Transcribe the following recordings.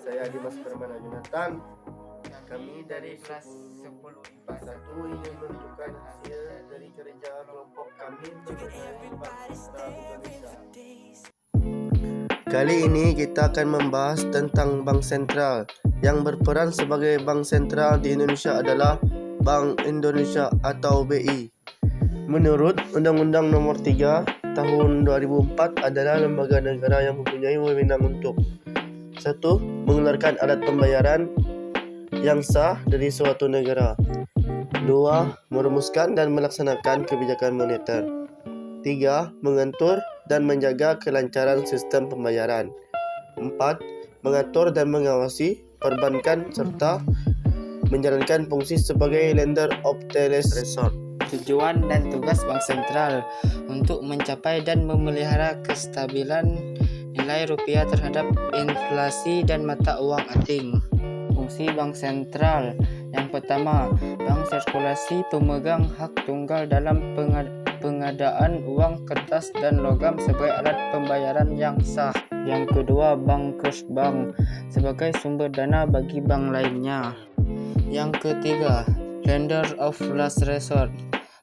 Saya Dimas Permana Jonathan. Kami dari kelas 10 IPA 1 ingin menunjukkan hasil dari kerja kelompok kami mengenai Bank Sentral Indonesia. Kali ini kita akan membahas tentang Bank Sentral. Yang berperan sebagai Bank Sentral di Indonesia adalah Bank Indonesia atau BI. Menurut Undang-Undang Nomor 3 Tahun 2004 adalah lembaga negara yang mempunyai wewenang untuk 1. Mengeluarkan alat pembayaran yang sah dari suatu negara. 2. Merumuskan dan melaksanakan kebijakan moneter. 3. Mengatur dan menjaga kelancaran sistem pembayaran. 4. Mengatur dan mengawasi perbankan serta menjalankan fungsi sebagai lender of the last resort. Tujuan dan tugas Bank Sentral untuk mencapai dan memelihara kestabilan nilai rupiah terhadap inflasi dan mata uang asing. Fungsi Bank Sentral yang pertama, bank sirkulasi pemegang hak tunggal dalam pengadaan uang kertas dan logam sebagai alat pembayaran yang sah. Yang kedua, bank kurs bank sebagai sumber dana bagi bank lainnya. Yang ketiga, lender of last resort,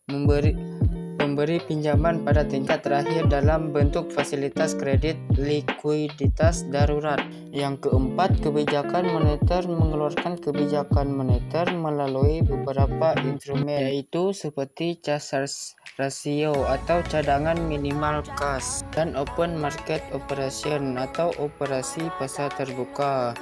memberi pinjaman pada tingkat terakhir dalam bentuk fasilitas kredit likuiditas darurat. Yang keempat, kebijakan moneter, mengeluarkan kebijakan moneter melalui beberapa instrumen, yaitu seperti charge ratio atau cadangan minimal kas, dan open market operation atau operasi pasar terbuka,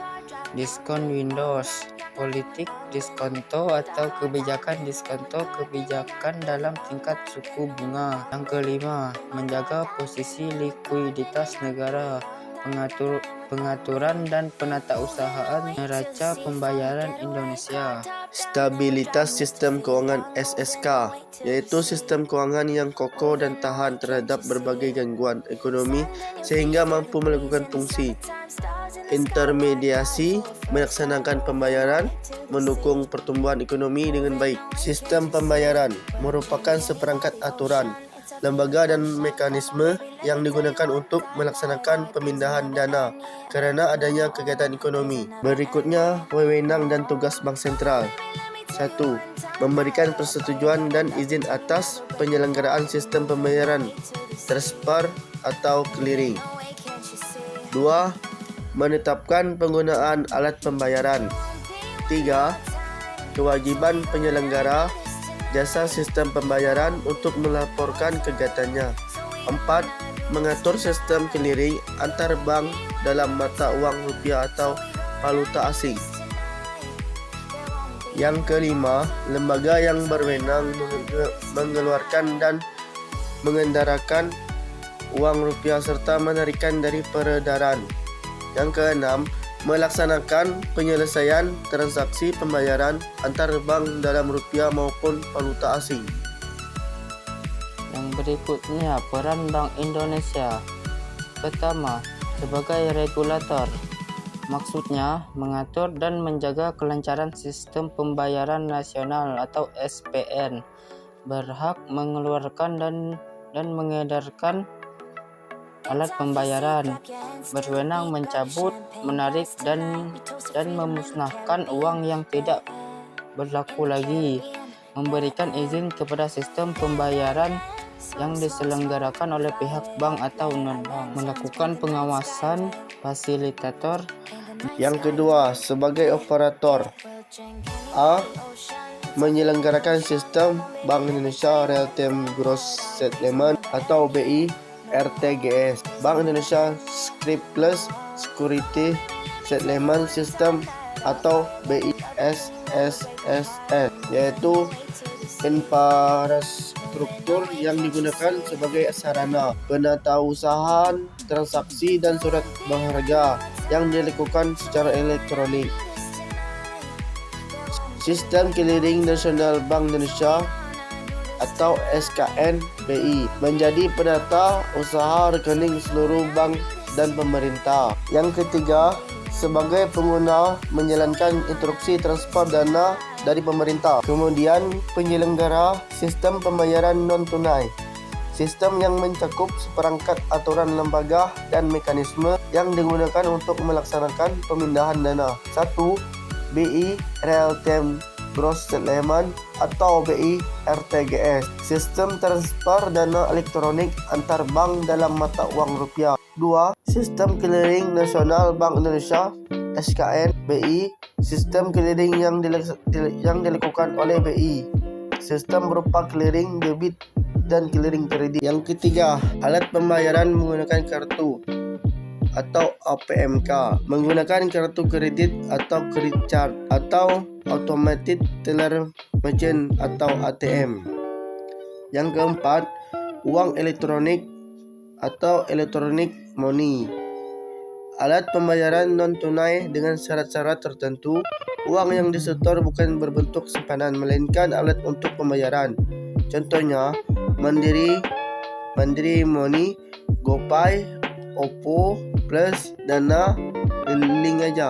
diskon windows, politik diskonto atau kebijakan diskonto, kebijakan dalam tingkat suku bunga. Yang kelima, menjaga posisi likuiditas negara, pengaturan dan penatausahaan neraca pembayaran Indonesia. Stabilitas sistem keuangan SSK, yaitu sistem keuangan yang kokoh dan tahan terhadap berbagai gangguan ekonomi sehingga mampu melakukan fungsi intermediasi, melaksanakan pembayaran, mendukung pertumbuhan ekonomi dengan baik. Sistem pembayaran merupakan seperangkat aturan, lembaga dan mekanisme yang digunakan untuk melaksanakan pemindahan dana karena adanya kegiatan ekonomi. Berikutnya, wewenang dan tugas Bank Sentral. 1. Memberikan persetujuan dan izin atas penyelenggaraan sistem pembayaran, transfer atau clearing. 2. Menetapkan penggunaan alat pembayaran. 3. Kewajiban penyelenggara jasa sistem pembayaran untuk melaporkan kegiatannya. 4. Mengatur sistem clearing antar bank dalam mata uang rupiah atau valuta asing. Yang kelima, lembaga yang berwenang mengeluarkan dan mengendarakan uang rupiah serta menarikan dari peredaran. Yang keenam, melaksanakan penyelesaian transaksi pembayaran antar bank dalam rupiah maupun valuta asing. Yang berikutnya, peran Bank Indonesia. Pertama, sebagai regulator. Maksudnya, mengatur dan menjaga kelancaran sistem pembayaran nasional atau SPN. Berhak mengeluarkan dan mengedarkan alat pembayaran, berwenang mencabut, menarik dan memusnahkan uang yang tidak berlaku lagi, memberikan izin kepada sistem pembayaran yang diselenggarakan oleh pihak bank atau non-bank, melakukan pengawasan, fasilitator. Yang kedua, sebagai operator. A. Menyelenggarakan sistem Bank Indonesia Real Time Gross Settlement atau BI RTGS, Bank Indonesia Scriptless Security Settlement System atau BISSSS, yaitu infrastruktur yang digunakan sebagai sarana penatausahaan transaksi dan surat berharga yang dilakukan secara elektronik. Sistem Clearing Nasional Bank Indonesia atau SKN BI menjadi penata usaha rekening seluruh bank dan pemerintah. Yang ketiga, sebagai pengguna menjalankan instruksi transfer dana dari pemerintah. Kemudian, penyelenggara sistem pembayaran non tunai. Sistem yang mencakup seperangkat aturan lembaga dan mekanisme yang digunakan untuk melaksanakan pemindahan dana. 1. BI Real Time Gross Settlement atau BI RTGS, sistem transfer dana elektronik antar bank dalam mata wang rupiah. 2. Sistem Clearing Nasional Bank Indonesia SKN BI, sistem clearing yang dilakukan oleh BI. Sistem berupa clearing debit dan clearing kredit. Yang ketiga, alat pembayaran menggunakan kartu atau APMK, menggunakan kartu kredit atau credit card atau automated teller machine atau ATM. Yang keempat, uang elektronik atau electronic money, alat pembayaran non tunai dengan syarat-syarat tertentu. Uang yang disetor bukan berbentuk simpanan melainkan alat untuk pembayaran. Contohnya Mandiri Money, GoPay, Oppo Plus, Dana, Link aja.